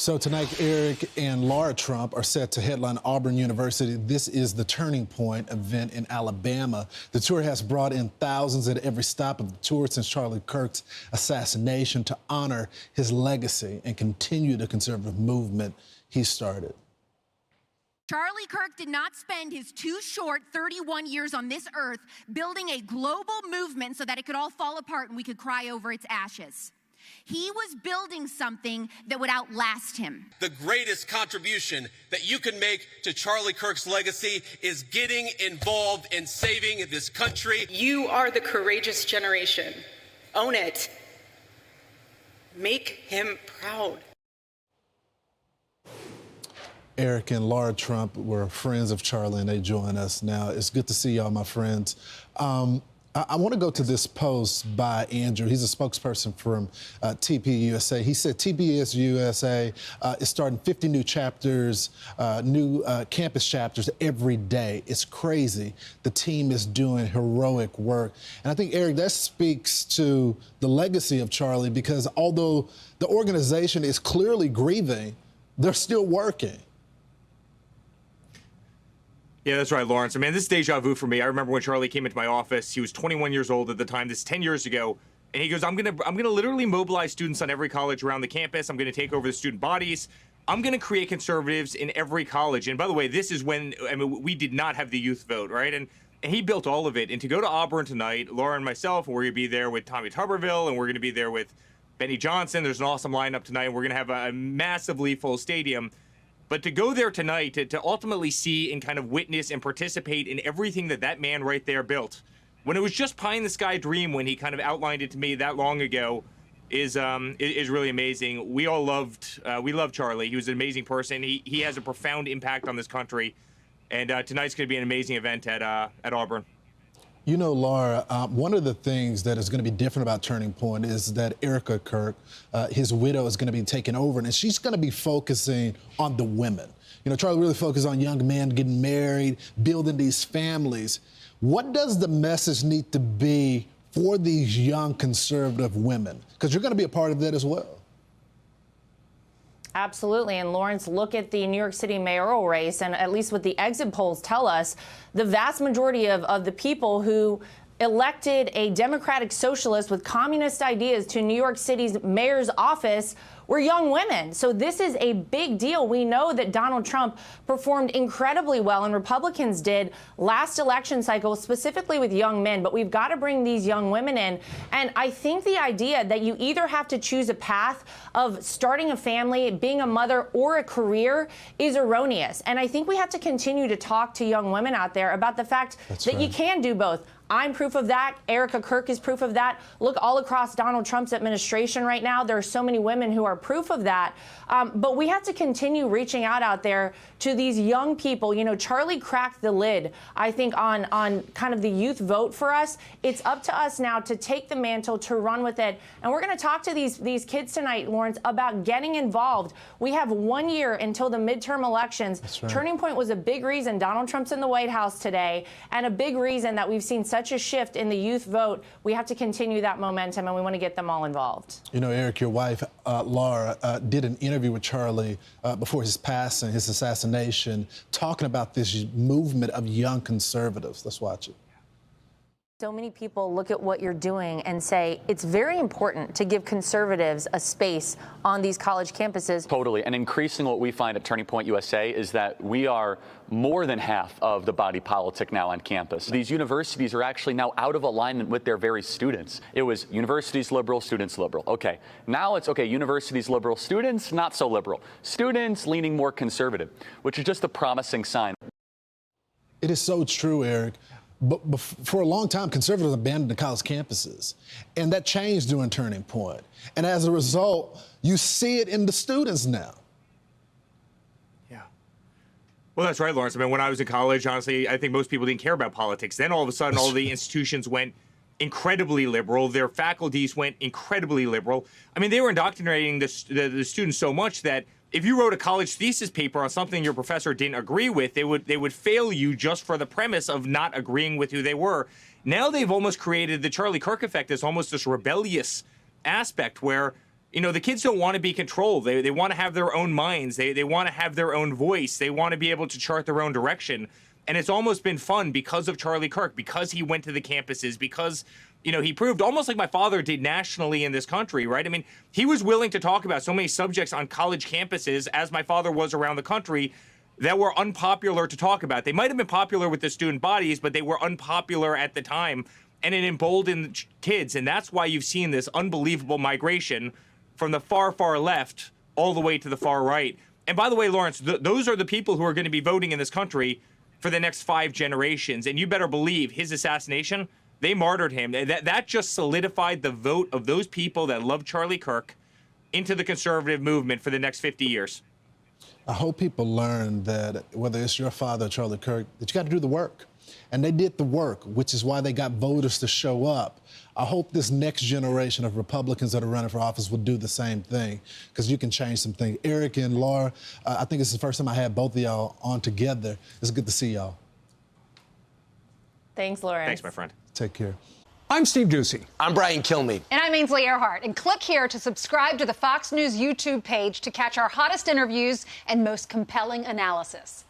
So tonight, Eric and Lara Trump are set to headline Auburn University. This is the Turning Point event in Alabama. The tour has brought in thousands at every stop of the tour since Charlie Kirk's assassination to honor his legacy and continue the conservative movement he started. Charlie Kirk did not spend his too short 31 years on this earth building a global movement so that it could all fall apart and we could cry over its ashes. He was building something that would outlast him. The greatest contribution that you can make to Charlie Kirk's legacy is getting involved in saving this country. You are the courageous generation. Own it. Make him proud. Eric and Lara Trump were friends of Charlie, and they join us now. It's good to see y'all, my friends. I want to go to this post by Andrew. He's a spokesperson from tpusa. He said tpusa is starting 50 new chapters, new campus chapters every day. It's crazy. The team is doing heroic work. And I think, Eric, that speaks to the legacy of Charlie, because although the organization is clearly grieving, they're still working. Yeah, that's right, Lawrence. I mean, this is deja vu for me. I remember when Charlie came into my office. He was 21 years old at the time. This is 10 years ago. And he goes, I'm gonna literally mobilize students on every college around the campus. I'm going to take over the student bodies. I'm going to create conservatives in every college. And by the way, this is when, I mean, we did not have the youth vote, right? And he built all of it. And to go to Auburn tonight, Laura and myself, and we're going to be there with Tommy Tuberville, and we're going to be there with Benny Johnson. There's an awesome lineup tonight. And we're going to have a massively full stadium. But to go there tonight, to ultimately see and kind of witness and participate in everything that man right there built, when it was just pie-in-the-sky dream, when he kind of outlined it to me that long ago, is really amazing. We all loved Charlie. He was an amazing person. He has a profound impact on this country, and tonight's going to be an amazing event at Auburn. You know, Lara, one of the things that is going to be different about Turning Point is that Erica Kirk, his widow, is going to be taking over, and she's going to be focusing on the women. You know, Charlie really focused on young men getting married, building these families. What does the message need to be for these young conservative women? Because you're going to be a part of that as well. Absolutely. And Lawrence, look at the New York City mayoral race, and at least what the exit polls tell us, the vast majority of the people who elected a Democratic socialist with communist ideas to New York City's mayor's office were young women. So this is a big deal. We know that Donald Trump performed incredibly well, and Republicans did last election cycle, specifically with young men. But we've got to bring these young women in. And I think the idea that you either have to choose a path of starting a family, being a mother, or a career is erroneous. And I think we have to continue to talk to young women out there about the fact that you can do both. I'm proof of that. Erica Kirk is proof of that. Look all across Donald Trump's administration right now. There are so many women who are proof of that. But we have to continue reaching out there to these young people. You know, Charlie cracked the lid, I think, on kind of the youth vote for us. It's up to us now to take the mantle, to run with it. And we're going to talk to these kids tonight, Lawrence, about getting involved. We have 1 year until the midterm elections. That's right. Turning Point was a big reason Donald Trump's in the White House today, and a big reason that we've seen such a shift in the youth vote. We have to continue that momentum, and we want to get them all involved. You know, Eric, your wife, Lara, did an interview with Charlie before his passing, his assassination, talking about this movement of young conservatives. Let's watch it. So many people look at what you're doing and say it's very important to give conservatives a space on these college campuses. Totally. And increasingly what we find at Turning Point USA is that we are more than half of the body politic now on campus. These universities are actually now out of alignment with their very students. It was universities liberal, students liberal. Okay. Now it's, okay, universities liberal, students not so liberal. Students leaning more conservative, which is just a promising sign. It is so true, Eric. But for a long time, conservatives abandoned the college campuses, and that changed during Turning Point. And as a result, you see it in the students now. Yeah. Well, that's right, Lawrence. I mean, when I was in college, honestly, I think most people didn't care about politics. Then all of a sudden, all the institutions went incredibly liberal. Their faculties went incredibly liberal. I mean, they were indoctrinating the students so much that if you wrote a college thesis paper on something your professor didn't agree with, they would fail you just for the premise of not agreeing with who they were. Now they've almost created the Charlie Kirk effect as almost this rebellious aspect where You know, the kids don't want to be controlled. They want to have their own minds. They want to have their own voice. They want to be able to chart their own direction. And it's almost been fun because of Charlie Kirk, because he went to the campuses, because, you know, he proved, almost like my father did nationally in this country, right? I mean, he was willing to talk about so many subjects on college campuses, as my father was around the country, that were unpopular to talk about. They might have been popular with the student bodies, but they were unpopular at the time, and it emboldened kids. And that's why you've seen this unbelievable migration from the far, far left all the way to the far right. And by the way, Lawrence, those are the people who are going to be voting in this country for the next 5 generations. And you better believe his assassination, they martyred him. That just solidified the vote of those people that love Charlie Kirk into the conservative movement for the next 50 years. I hope people learn that whether it's your father or Charlie Kirk, that you got to do the work. And they did the work, which is why they got voters to show up. I hope this next generation of Republicans that are running for office will do the same thing, because you can change some things. Eric and Laura, I think it's the first time I had both of y'all on together. It's good to see y'all. Thanks, Lawrence. Thanks, my friend. Take care. I'm Steve Ducey. I'm Brian Kilmeade. And I'm Ainsley Earhart. And click here to subscribe to the Fox News YouTube page to catch our hottest interviews and most compelling analysis.